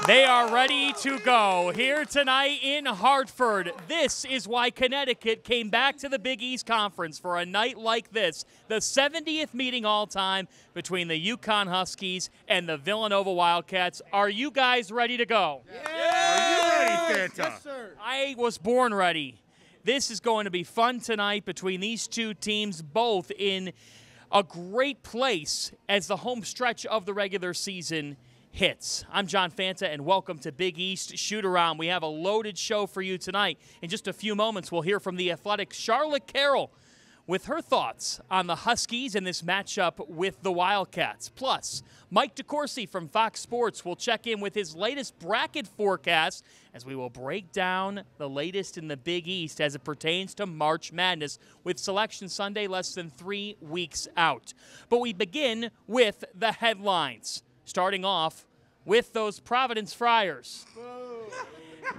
They are ready to go here tonight in Hartford. This is why Connecticut came back to the Big East Conference for a night like this, the 70th meeting all time between the UConn Huskies and the Villanova Wildcats. Are you guys ready to go? Yeah. Are you ready, Santa? Yes, sir. I was born ready. This is going to be fun tonight between these two teams, both in a great place as the home stretch of the regular season hits. I'm John Fanta, and welcome to Big East Shoot-Around. We have a loaded show for you tonight. In just a few moments, we'll hear from the Athletic Charlotte Carroll with her thoughts on the Huskies and this matchup with the Wildcats. Plus, Mike DeCourcy from Fox Sports will check in with his latest bracket forecast as we will break down the latest in the Big East as it pertains to March Madness with Selection Sunday less than 3 weeks out. But we begin with the headlines, starting off with those Providence Friars.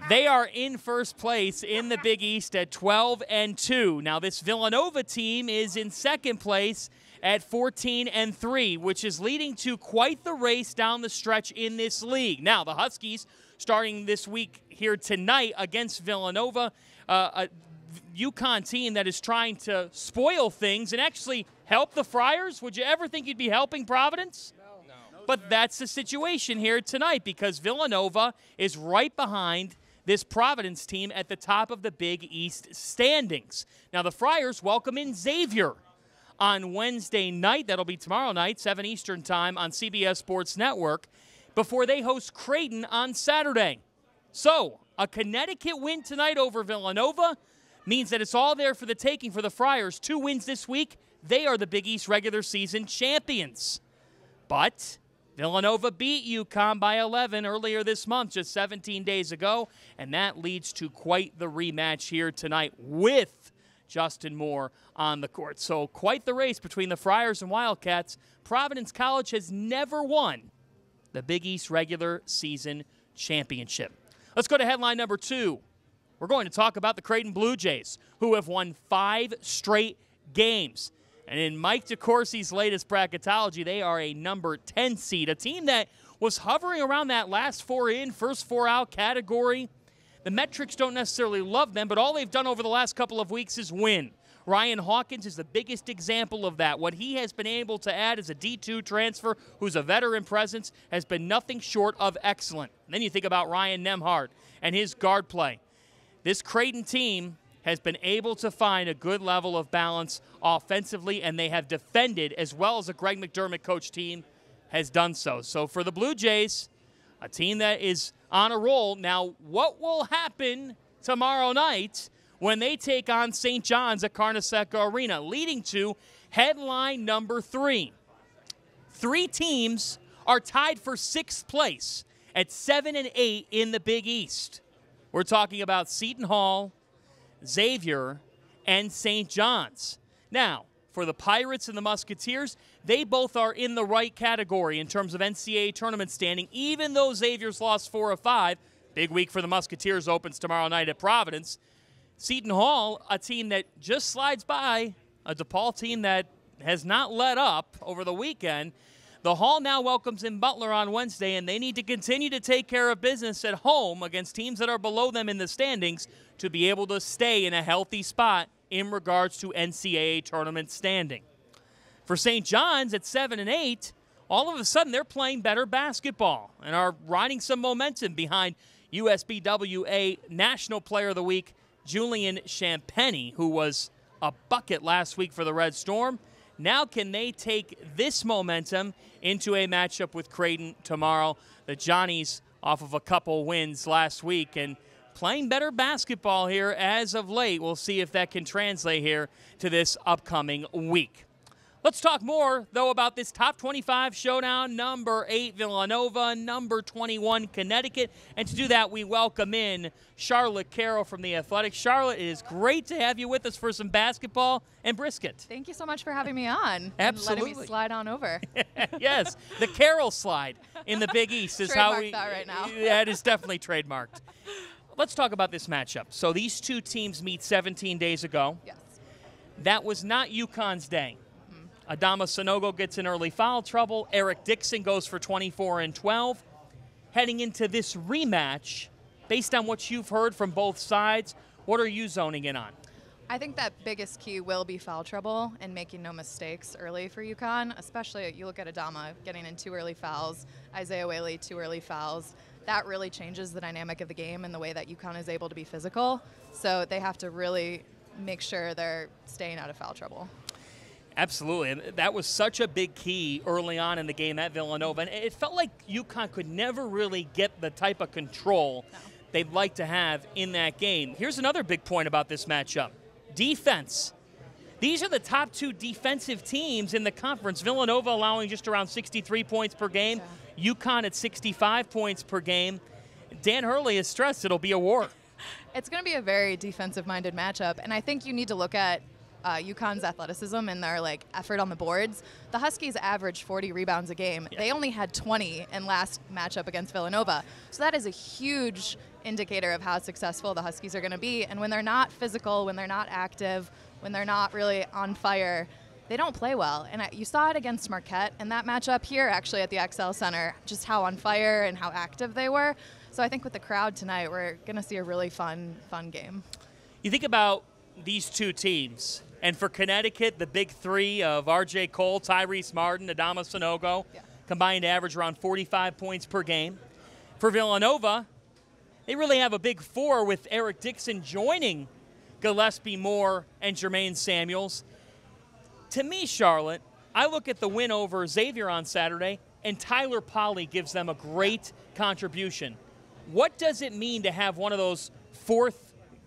They are in first place in the Big East at 12-2. Now, this Villanova team is in second place at 14-3, which is leading to quite the race down the stretch in this league. Now, the Huskies starting this week here tonight against Villanova, a UConn team that is trying to spoil things and actually help the Friars. Would you ever think you'd be helping Providence? But that's the situation here tonight because Villanova is right behind this Providence team at the top of the Big East standings. Now, the Friars welcome in Xavier on Wednesday night. That'll be tomorrow night, 7 Eastern time on CBS Sports Network, before they host Creighton on Saturday. So, a Connecticut win tonight over Villanova means that it's all there for the taking for the Friars. 2 wins this week. They are the Big East regular season champions. But Villanova beat UConn by 11 earlier this month, just 17 days ago, and that leads to quite the rematch here tonight with Justin Moore on the court. So quite the race between the Friars and Wildcats. Providence College has never won the Big East regular season championship. Let's go to headline number 2. We're going to talk about the Creighton Blue Jays, who have won 5 straight games. And in Mike DeCourcy's latest bracketology, they are a number 10 seed, a team that was hovering around that last 4 in, first 4 out category. The metrics don't necessarily love them, but all they've done over the last couple of weeks is win. Ryan Hawkins is the biggest example of that. What he has been able to add as a D2 transfer, who's a veteran presence, has been nothing short of excellent. And then you think about Ryan Nembhard and his guard play. This Creighton team has been able to find a good level of balance offensively, and they have defended as well as a Greg McDermott coach team has done so. So for the Blue Jays, a team that is on a roll. Now, what will happen tomorrow night when they take on St. John's at Carnesecca Arena, leading to headline number 3. 3 teams are tied for 6th place at 7-8 in the Big East. We're talking about Seton Hall, Xavier, and St. John's. Now, for the Pirates and the Musketeers, they both are in the right category in terms of NCAA tournament standing, even though Xavier's lost 4 of 5. Big week for the Musketeers opens tomorrow night at Providence. Seton Hall, a team that just slides by, a DePaul team that has not let up over the weekend. The Hall now welcomes in Butler on Wednesday, and they need to continue to take care of business at home against teams that are below them in the standings to be able to stay in a healthy spot in regards to NCAA tournament standing. For St. John's at 7-8, all of a sudden they're playing better basketball and are riding some momentum behind USBWA National Player of the Week, Julian Champagny, who was a bucket last week for the Red Storm. Now can they take this momentum into a matchup with Creighton tomorrow? The Johnnies off of a couple wins last week and playing better basketball here as of late. We'll see if that can translate here to this upcoming week. Let's talk more, though, about this top 25 showdown. Number 8, Villanova. Number 21, Connecticut. And to do that, we welcome in Charlotte Carroll from The Athletic. Charlotte, it is great to have you with us for some basketball and brisket. Thank you so much for having me on. Absolutely. And letting me slide on over. Yes, the Carroll slide in the Big East is how we. That right now. That is definitely trademarked. Let's talk about this matchup. So these two teams meet 17 days ago. Yes. That was not UConn's day. Adama Sanogo gets in early foul trouble. Eric Dixon goes for 24 and 12. heading into this rematch, based on what you've heard from both sides, what are you zoning in on? I think that biggest key will be foul trouble and making no mistakes early for UConn, especially you look at Adama getting in 2 early fouls, Isaiah Whaley 2 early fouls. That really changes the dynamic of the game and the way that UConn is able to be physical. So they have to really make sure they're staying out of foul trouble. Absolutely. And that was such a big key early on in the game at Villanova. And it felt like UConn could never really get the type of control they'd like to have in that game. Here's another big point about this matchup. Defense. These are the top 2 defensive teams in the conference. Villanova allowing just around 63 points per game. UConn at 65 points per game. Dan Hurley has stressed it'll be a war. It's going to be a very defensive-minded matchup, and I think you need to look at UConn's athleticism and their effort on the boards. The Huskies averaged 40 rebounds a game. Yeah. They only had 20 in last matchup against Villanova. So that is a huge indicator of how successful the Huskies are going to be. And when they're not physical, when they're not active, when they're not really on fire, they don't play well. And you saw it against Marquette in that matchup here, actually at the XL Center, just how on fire and how active they were. So I think with the crowd tonight, we're going to see a really fun game. You think about these 2 teams, and for Connecticut, the big 3 of R.J. Cole, Tyrese Martin, Adama Sanogo, combined to average around 45 points per game. For Villanova, they really have a big 4 with Eric Dixon joining Gillespie, Moore, and Jermaine Samuels. To me, Charlotte, I look at the win over Xavier on Saturday, and Tyler Polley gives them a great contribution. What does it mean to have one of those 4th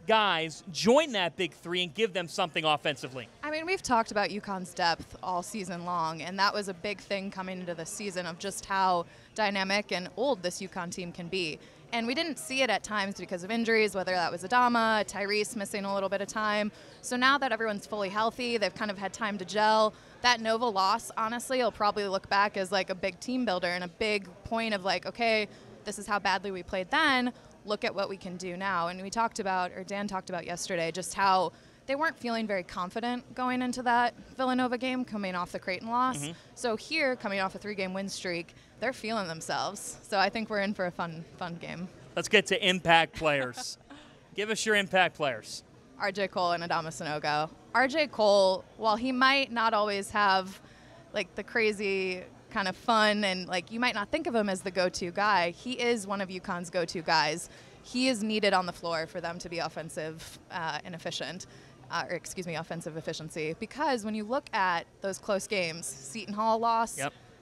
guys join that big 3 and give them something offensively? I mean, we've talked about UConn's depth all season long, and that was a big thing coming into the season of just how dynamic and old this UConn team can be. And we didn't see it at times because of injuries, whether that was Adama, Tyrese missing a little bit of time. So now that everyone's fully healthy, they've kind of had time to gel. That Nova loss, honestly, will probably look back as a big team builder and a big point of okay, this is how badly we played then. Look at what we can do now. And we talked about, or Dan talked about yesterday, just how they weren't feeling very confident going into that Villanova game coming off the Creighton loss. So here, coming off a 3-game win streak, they're feeling themselves. So I think we're in for a fun game. Let's get to impact players. Give us your impact players. R.J. Cole and Adama Sanogo. R.J. Cole, while he might not always have the crazy kind of fun and you might not think of him as the go-to guy, he is one of UConn's go-to guys. He is needed on the floor for them to be offensive and efficient. Offensive efficiency. Because when you look at those close games, Seton Hall loss,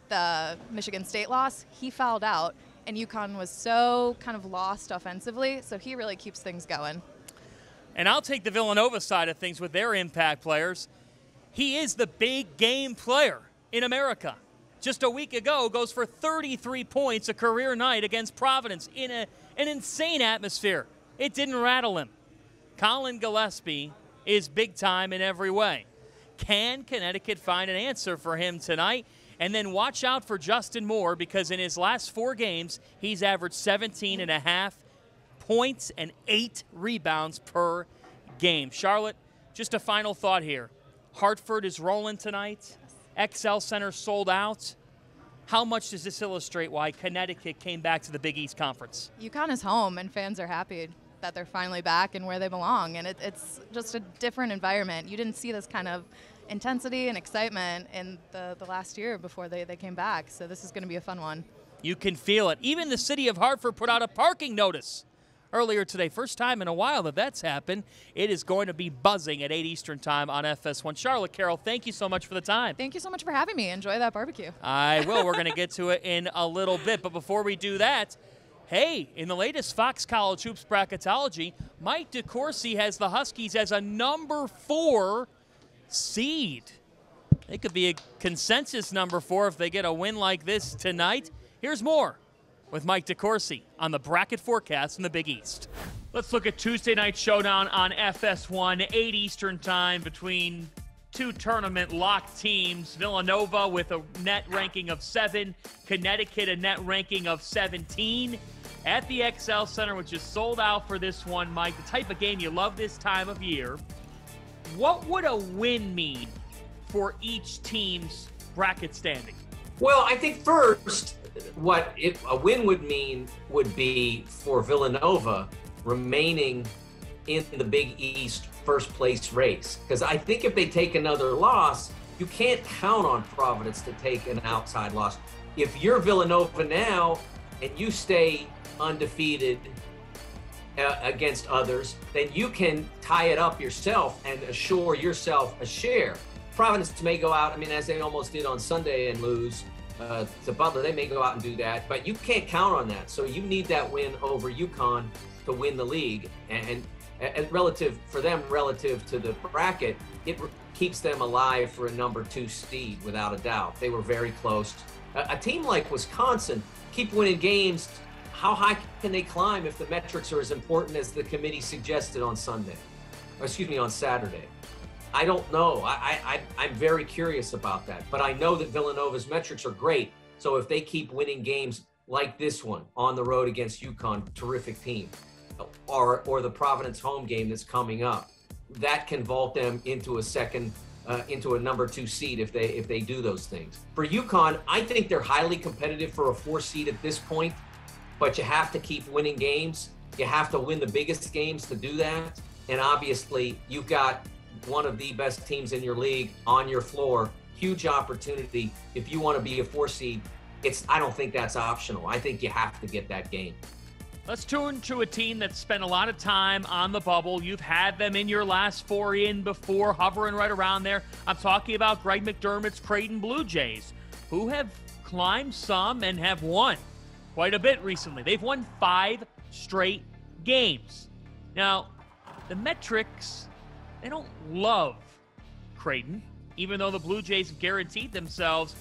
the Michigan State loss, he fouled out, and UConn was so kind of lost offensively, so he really keeps things going. And I'll take the Villanova side of things with their impact players. He is the big game player in America. Just a week ago, goes for 33 points, a career night against Providence in an insane atmosphere. It didn't rattle him. Colin Gillespie is big time in every way. Can Connecticut find an answer for him tonight? And then watch out for Justin Moore, because in his last 4 games, he's averaged 17.5 points and 8 rebounds per game. Charlotte, just a final thought here. Hartford is rolling tonight. XL Center sold out. How much does this illustrate why Connecticut came back to the Big East Conference? UConn is home, and fans are happy that they're finally back and where they belong. And it's just a different environment. You didn't see this kind of intensity and excitement in the last year before they came back. So this is going to be a fun one. You can feel it. Even the city of Hartford put out a parking notice earlier today. First time in a while that that's happened. It is going to be buzzing at 8 Eastern time on FS1. Charlotte, Carroll, thank you so much for the time. Thank you so much for having me. Enjoy that barbecue. I will. We're going to get to it in a little bit. But before we do that, hey, in the latest Fox College Hoops bracketology, Mike DeCourcy has the Huskies as a number 4 seed. It could be a consensus number 4 if they get a win like this tonight. Here's more with Mike DeCourcy on the bracket forecast in the Big East. Let's look at Tuesday night showdown on FS1, 8 Eastern time between 2 tournament locked teams. Villanova with a net ranking of 7, Connecticut a net ranking of 17. At the XL Center, which is sold out for this one, Mike, the type of game you love this time of year. What would a win mean for each team's bracket standing? Well, I think first, what a win would mean would be for Villanova remaining in the Big East first place race. Because I think if they take another loss, you can't count on Providence to take an outside loss. If you're Villanova now and you stay undefeated against others, then you can tie it up yourself and assure yourself a share. Providence may go out, I mean, as they almost did on Sunday and lose to Butler, they may go out and do that, but you can't count on that. So you need that win over UConn to win the league. And relative for them, relative to the bracket, it keeps them alive for a number 2 seed without a doubt. They were very close. A team like Wisconsin, keep winning games. How high can they climb if the metrics are as important as the committee suggested on Saturday? I don't know. I'm very curious about that. But I know that Villanova's metrics are great. So if they keep winning games like this one on the road against UConn, terrific team, or the Providence home game that's coming up, that can vault them into a number 2 seed if they do those things. For UConn, I think they're highly competitive for a 4 seed at this point, but you have to keep winning games. You have to win the biggest games to do that. And obviously, you've got one of the best teams in your league on your floor. Huge opportunity. If you want to be a 4 seed, I don't think that's optional. I think you have to get that game. Let's turn to a team that's spent a lot of time on the bubble. You've had them in your last 4 in before, hovering right around there. I'm talking about Greg McDermott's Creighton Blue Jays, who have climbed some and have won quite a bit recently. They've won 5 straight games. Now, the metrics, they don't love Creighton, even though the Blue Jays have guaranteed themselves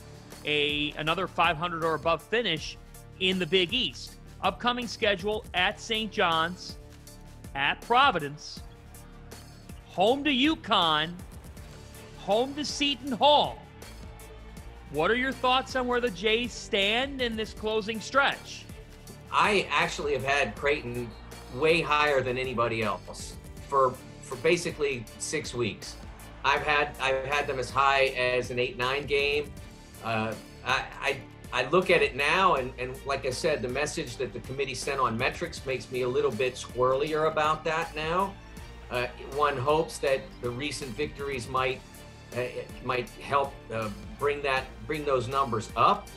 another 500 or above finish in the Big East. Upcoming schedule at St. John's, at Providence, home to UConn, home to Seton Hall. What are your thoughts on where the Jays stand in this closing stretch? I actually have had Creighton way higher than anybody else for basically 6 weeks. I've had them as high as an 8-9 game. I look at it now, and like I said, the message that the committee sent on metrics makes me a little bit squirrelier about that now. One hopes that the recent victories might help bring those numbers up,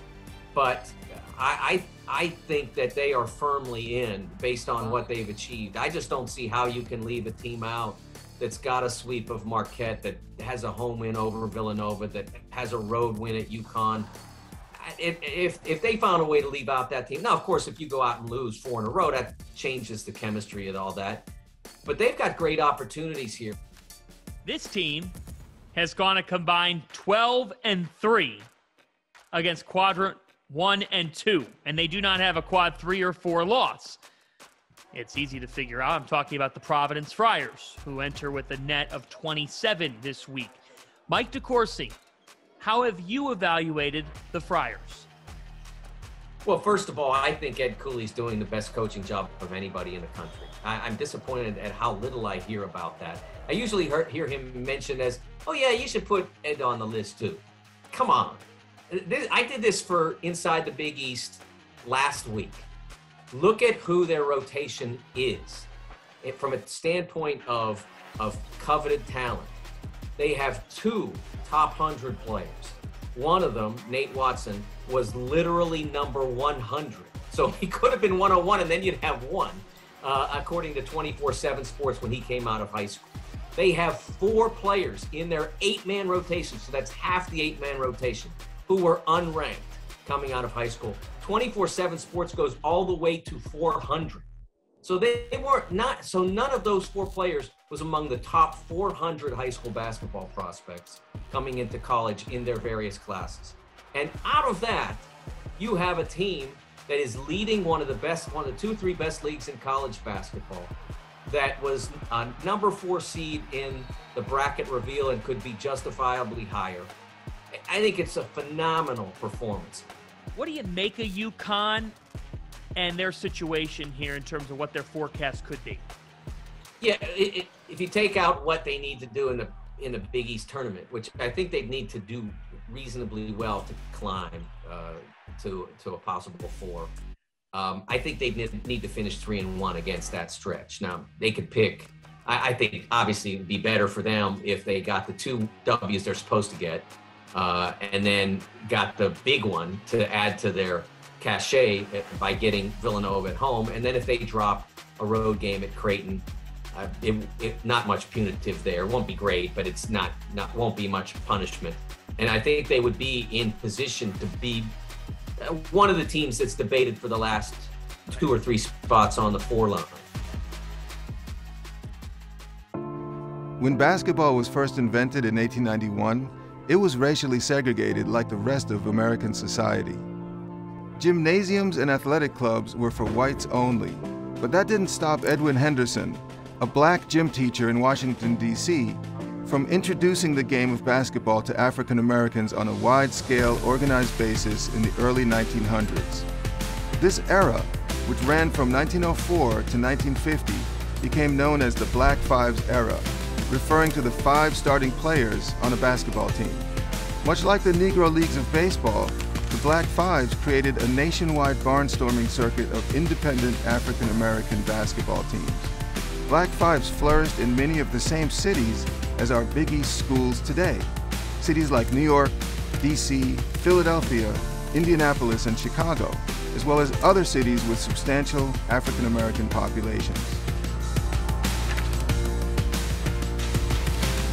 but I think that they are firmly in based on what they've achieved. I just don't see how you can leave a team out that's got a sweep of Marquette, that has a home win over Villanova, that has a road win at UConn. If they found a way to leave out that team, now of course if you go out and lose 4 in a row, that changes the chemistry and all that. But they've got great opportunities here. This team has gone a combined 12-3 against quadrant 1 and 2, and they do not have a quad 3 or 4 loss. It's easy to figure out. I'm talking about the Providence Friars, who enter with a net of 27 this week. Mike DeCourcy, how have you evaluated the Friars? Well, first of all, I think Ed Cooley's doing the best coaching job of anybody in the country. I'm disappointed at how little I hear about that. I usually hear him mentioned as, oh yeah, you should put Ed on the list too. Come on. I did this for Inside the Big East last week. Look at who their rotation is. From a standpoint of coveted talent, they have 2 top 100 players. One of them, Nate Watson, was literally number 100. So he could have been 101 and then you'd have 1, according to 24/7 Sports when he came out of high school. They have 4 players in their 8-man rotation, so that's half the 8-man rotation, who were unranked coming out of high school. 24/7 Sports goes all the way to 400. So so none of those 4 players was among the top 400 high school basketball prospects coming into college in their various classes. And out of that, you have a team that is leading one of the 2-3 best leagues in college basketball, that was a number 4 seed in the bracket reveal and could be justifiably higher. I think it's a phenomenal performance. What do you make of UConn and their situation here in terms of what their forecast could be? Yeah, if you take out what they need to do in the Big East tournament, which I think they need to do reasonably well to climb to a possible 4. I think they need to finish 3-1 against that stretch. Now, they could pick, I think obviously it'd be better for them if they got the 2 W's they're supposed to get, and then got the big one to add to their cachet by getting Villanova at home. And then if they drop a road game at Creighton, not much punitive there. It won't be great, but it's won't be much punishment. And I think they would be in position to be one of the teams that's debated for the last 2 or 3 spots on the 4 line. When basketball was first invented in 1891, it was racially segregated like the rest of American society. Gymnasiums and athletic clubs were for whites only, but that didn't stop Edwin Henderson, a black gym teacher in Washington, D.C., from introducing the game of basketball to African Americans on a wide-scale, organized basis in the early 1900s. This era, which ran from 1904 to 1950, became known as the Black Fives era, referring to the 5 starting players on a basketball team. Much like the Negro Leagues of baseball, the Black Fives created a nationwide barnstorming circuit of independent African American basketball teams. Black Fives flourished in many of the same cities as our Big East schools today. Cities like New York, DC, Philadelphia, Indianapolis, and Chicago, as well as other cities with substantial African American populations.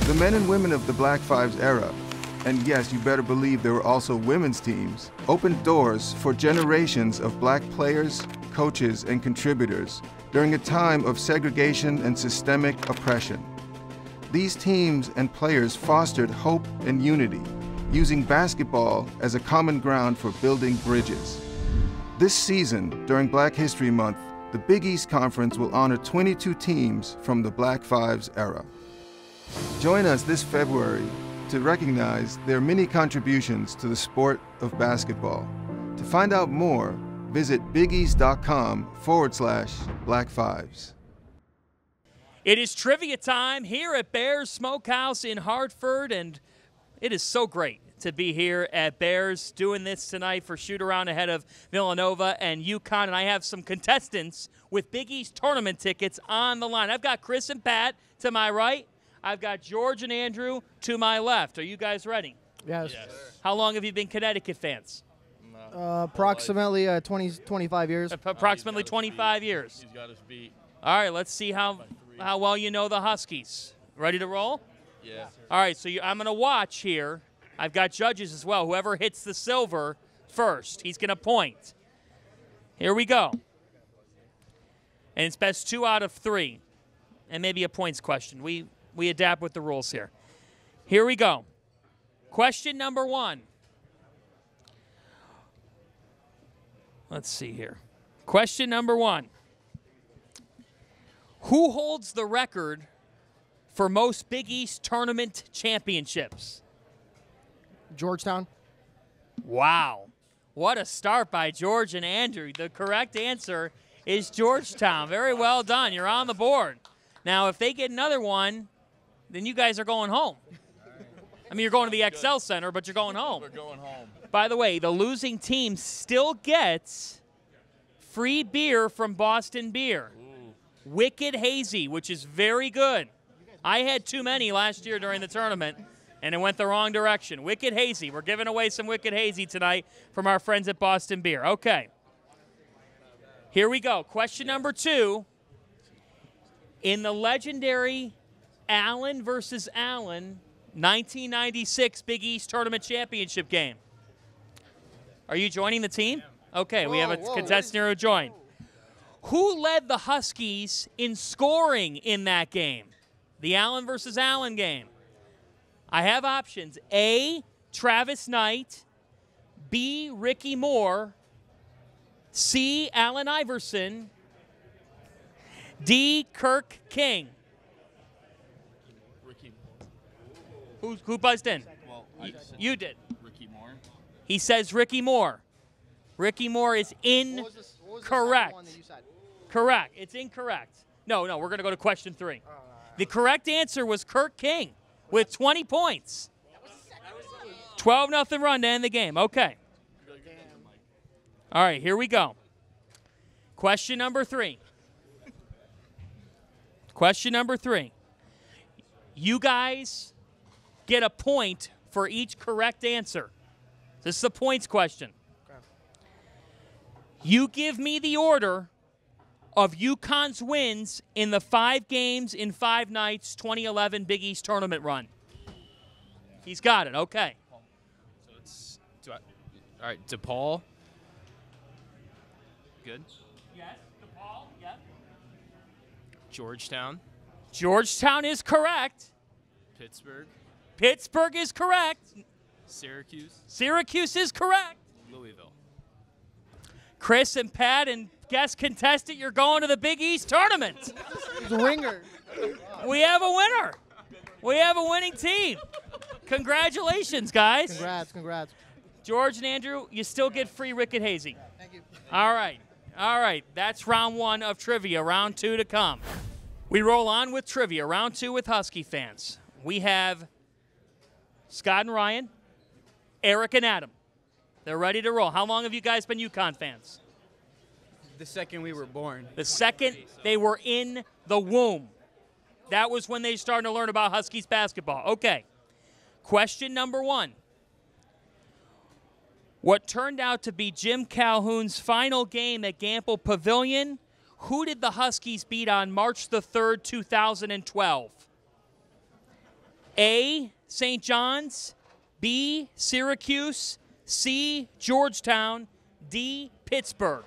The men and women of the Black Fives era, and yes, you better believe there were also women's teams, opened doors for generations of black players, coaches, and contributors during a time of segregation and systemic oppression. These teams and players fostered hope and unity, using basketball as a common ground for building bridges. This season, during Black History Month, the Big East Conference will honor 22 teams from the Black Fives era. Join us this February to recognize their many contributions to the sport of basketball. To find out more, visit bigeast.com/Black Fives. It is trivia time here at Bears Smokehouse in Hartford, and it is so great to be here at Bears doing this tonight for shoot-around ahead of Villanova and UConn. And I have some contestants with Big East tournament tickets on the line. I've got Chris and Pat to my right. I've got George and Andrew to my left. Are you guys ready? Yes. How long have you been Connecticut fans? Approximately 25 years. Approximately 25 years. He's got us beat. All right, let's see how well you know the Huskies. Ready to roll? Yeah. All right, so I'm going to watch here. I've got judges as well. Whoever hits the silver first, he's going to point. Here we go. And it's best 2 out of 3. And maybe a points question. We adapt with the rules here. Here we go. Question number 1. Let's see here. Question number 1. Who holds the record for most Big East tournament championships? Georgetown. Wow. What a start by George and Andrew. The correct answer is Georgetown. Very well done. You're on the board. Now, if they get another one, then you guys are going home. I mean, you're going to the XL Center, but you're going home. We're going home. By the way, the losing team still gets free beer from Boston Beer. Ooh. Wicked Hazy, which is very good. I had too many last year during the tournament, and it went the wrong direction. Wicked Hazy. We're giving away some Wicked Hazy tonight from our friends at Boston Beer. Okay. Here we go. Question number 2. In the legendary Allen versus Allen 1996 Big East Tournament Championship game. Are you joining the team? Okay, we have a contestant here who joined. Who led the Huskies in scoring in that game? The Allen versus Allen game. I have options. A, Travis Knight. B, Ricky Moore. C, Allen Iverson. D, Kirk King. Ricky. Who buzzed in? Well, You did. Ricky Moore. He says Ricky Moore. Ricky Moore is incorrect. Correct. It's incorrect. No, we're going to go to question 3. The correct answer was Kirk King with 20 points. 12-0 run to end the game. Okay. All right, here we go. Question number 3. Question number 3. You guys get a point for each correct answer. This is a points question. Okay. You give me the order of UConn's wins in the 5 games in 5 nights 2011 Big East tournament run. He's got it. Okay. So it's all right. DePaul. Good. Yes, DePaul. Yep. Georgetown. Georgetown is correct. Pittsburgh. Pittsburgh is correct. Syracuse. Syracuse is correct. Louisville. Chris and Pat and guest contestant, you're going to the Big East tournament. The ringer. We have a winner. We have a winning team. Congratulations, guys. Congrats. George and Andrew, you still get free Ricket Hazy. Thank you. All right. That's round 1 of trivia. Round 2 to come. We roll on with trivia. Round 2 with Husky fans. We have Scott and Ryan, Eric and Adam. They're ready to roll. How long have you guys been UConn fans? The second we were born. The second they were in the womb. That was when they started to learn about Huskies basketball. Okay. Question number 1. What turned out to be Jim Calhoun's final game at Gamble Pavilion, who did the Huskies beat on March the 3rd, 2012? A, St. John's, B, Syracuse, C, Georgetown, D, Pittsburgh.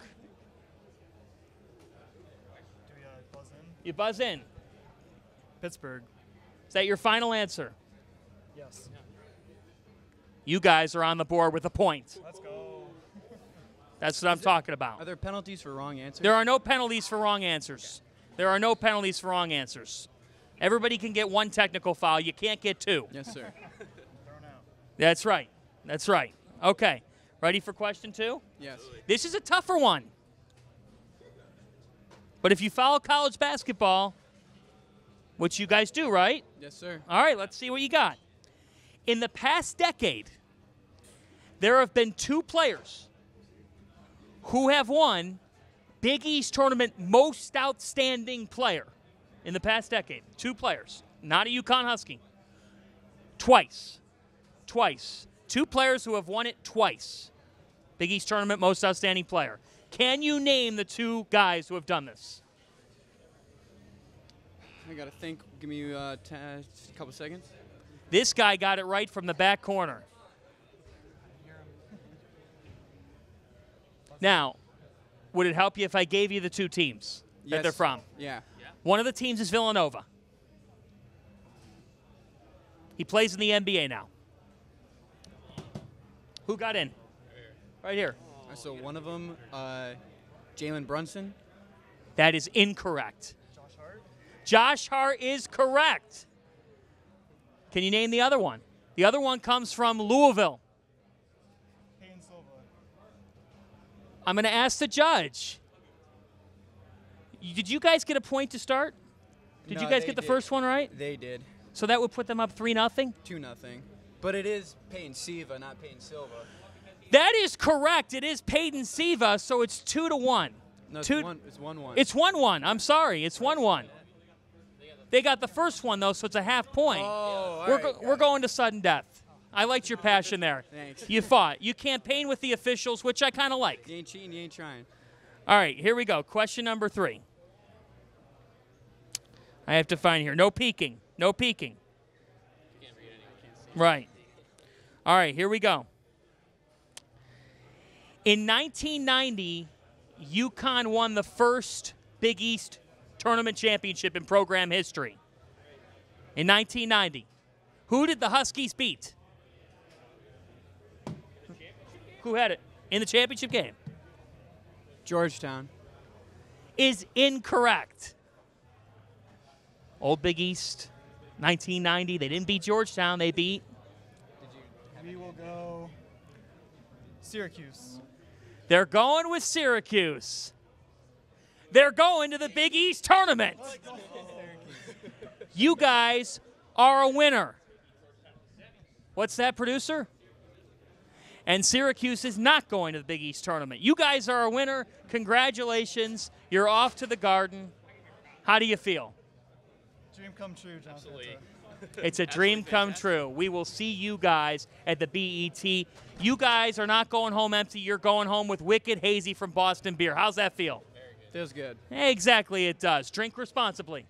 Do we buzz in? You buzz in. Pittsburgh. Is that your final answer? Yes. You guys are on the board with a point. Let's go. That's what I'm talking about. Are there penalties for wrong answers? There are no penalties for wrong answers. There are no penalties for wrong answers. Everybody can get 1 technical foul. You can't get 2. Yes, sir. Thrown out. That's right. That's right. Okay. Ready for question 2? Yes. This is a tougher one. But if you follow college basketball, which you guys do, right? Yes, sir. All right, let's see what you got. In the past decade, there have been 2 players who have won Big East Tournament Most Outstanding Player in the past decade. 2 players, not a UConn Husky. Twice. 2 players who have won it twice. Big East Tournament Most Outstanding Player. Can you name the 2 guys who have done this? I got to think. Give me a couple seconds. This guy got it right from the back corner. Now, would it help you if I gave you the 2 teams that Yes. they're from? Yeah. One of the teams is Villanova. He plays in the NBA now. Who got in? Right here. So one of them, Jalen Brunson. That is incorrect. Josh Hart. Josh Hart is correct. Can you name the other one? The other one comes from Louisville. Payne Silva. I'm going to ask the judge. Did you guys get a point to start? Did you No, guys they get the did. first one right? They did. So that would put them up 3-0? 2-0. But it is Payne Silva, not Payne Silva. That is correct. It is Peyton Siva, so it's 2-1. No, it's 1-1. It's 1-1. I'm sorry. It's 1-1. They got the first one, though, so it's a half point. Oh, We're going to sudden death. I liked your passion there. Thanks. You fought. You campaigned with the officials, which I kind of like. You ain't cheating, you ain't trying. All right, here we go. Question number 3. I have to find here. No peeking. No peeking. Right. All right, here we go. In 1990, UConn won the first Big East tournament championship in program history. In 1990. Who did the Huskies beat? Who had it in the championship game? Georgetown. Is incorrect. Old Big East, 1990. They didn't beat Georgetown. They beat. We will go Syracuse. They're going with Syracuse. They're going to the Big East tournament. You guys are a winner. What's that, producer? And Syracuse is not going to the Big East tournament. You guys are a winner. Congratulations. You're off to the Garden. How do you feel? Dream come true, John. Absolutely. It's a dream come true. We will see you guys at the BET. You guys are not going home empty. You're going home with Wicked Hazy from Boston Beer. How's that feel? Feels good. Exactly, it does. Drink responsibly.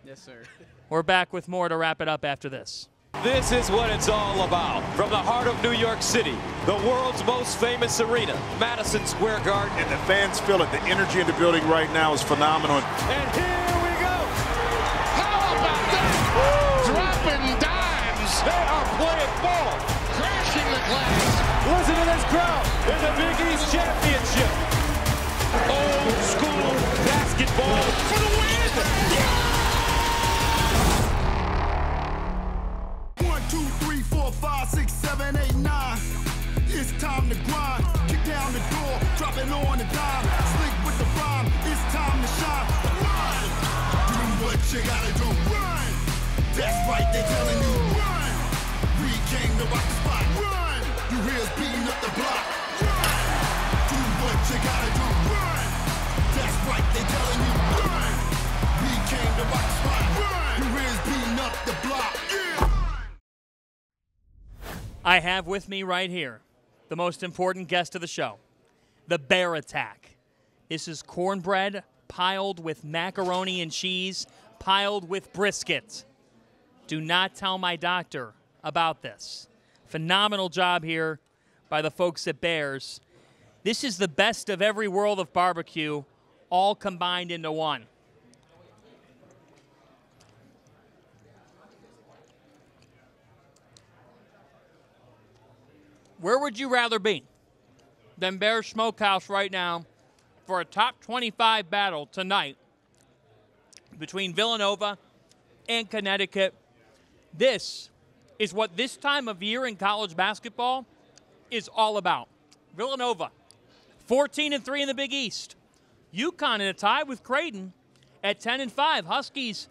Yes, sir. We're back with more to wrap it up after this. This is what it's all about. From the heart of New York City, the world's most famous arena, Madison Square Garden. And the fans feel it. The energy in the building right now is phenomenal. And here we go. How about that? Woo! Dropping dimes. They are playing ball. Crashing the glass. Listen to this crowd in the Big East Championship. Old school basketball for the win. 1, 2, 3, 4, 5, 6, 7, 8, 9. It's time to grind. Kick down the door, drop it on the dime. Slick with the rhyme. It's time to shine. Run. Do what you gotta do. Run. That's right, they telling you run. We came to rock the spot. Run. You hear us beating up the block. Run. Do what you gotta do. Run. That's right, they telling you run. We came to rock the spot. Run. You hear us beating up the block. Yeah. I have with me right here the most important guest of the show, the Bear Attack. This is cornbread piled with macaroni and cheese, piled with brisket. Do not tell my doctor about this. Phenomenal job here by the folks at Bears. This is the best of every world of barbecue, all combined into one. Where would you rather be than Bears Smokehouse right now for a top 25 battle tonight between Villanova and Connecticut? This is what this time of year in college basketball is all about. Villanova, 14-3 in the Big East. UConn in a tie with Creighton at 10-5. Huskies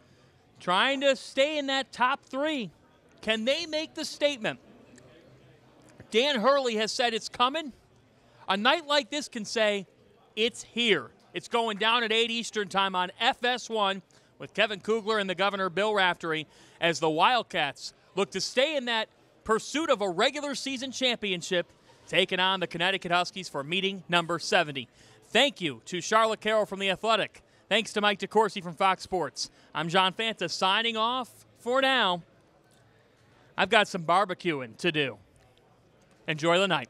trying to stay in that top three. Can they make the statement? Dan Hurley has said it's coming. A night like this can say, it's here. It's going down at 8 Eastern time on FS1 with Kevin Kugler and the governor, Bill Raftery, as the Wildcats look to stay in that pursuit of a regular season championship, taking on the Connecticut Huskies for meeting number 70. Thank you to Charlotte Carroll from The Athletic. Thanks to Mike DeCourcy from Fox Sports. I'm John Fanta signing off for now. I've got some barbecuing to do. Enjoy the night.